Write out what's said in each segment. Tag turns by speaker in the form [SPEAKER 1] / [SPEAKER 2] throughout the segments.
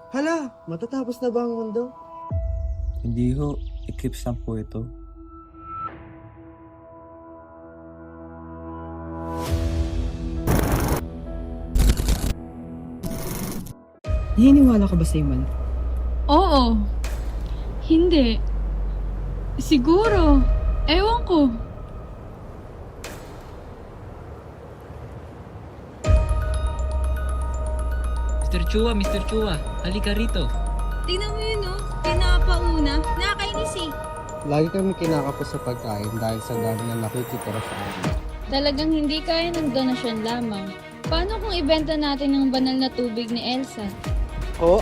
[SPEAKER 1] Hala, matatapos na ba ang mundo?
[SPEAKER 2] Hindi ho, eclipse lang po ito.
[SPEAKER 3] Naniniwala ka ba sa Himala?
[SPEAKER 4] Oo. Hindi. Siguro. Ewan ko.
[SPEAKER 5] Mr. Chua, halika rito.
[SPEAKER 6] Tingnan mo yun, no? Pinapauna. Nakakainis eh.
[SPEAKER 1] Lagi kami kinakapos sa pagkain dahil sa dami na nakikitira sa amin.
[SPEAKER 7] Talagang hindi kaya ng donasyon lamang. Paano kung ibenta natin ang banal na tubig ni Elsa?
[SPEAKER 1] Oo?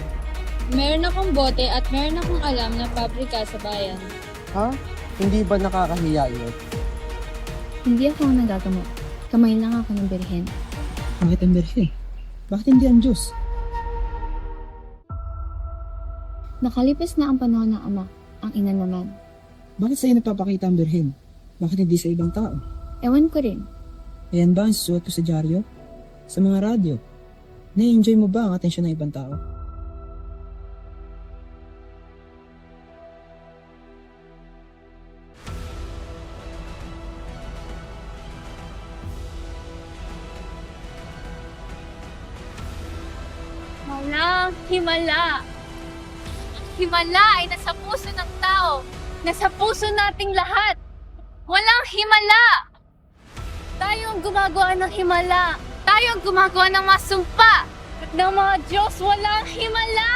[SPEAKER 7] Meron akong bote at meron akong alam na pabrika sa bayan.
[SPEAKER 1] Ha? Hindi ba nakakahiya yun?
[SPEAKER 8] Hindi ako ang nagagamot. Kamay lang ako ng birhen.
[SPEAKER 3] Bakit ang birhen? Bakit hindi ang Diyos?
[SPEAKER 8] Nakalipas na ang panahon ng ama, ang ina naman.
[SPEAKER 3] Bakit sa'yo napapakita ang birhen? Bakit hindi sa ibang tao?
[SPEAKER 8] Ewan ko rin.
[SPEAKER 3] Ayan ba ang susuot ko sa dyaryo? Sa mga radyo? Na-enjoy mo ba ang atensyon ng ibang tao?
[SPEAKER 7] Walang himala. Ang himala ay nasa puso ng tao. Nasa puso nating lahat. Walang himala. Tayo ang gumagawa ng himala. Tayo ang gumagawa ng mga sumpa. At ng mga Diyos, walang himala.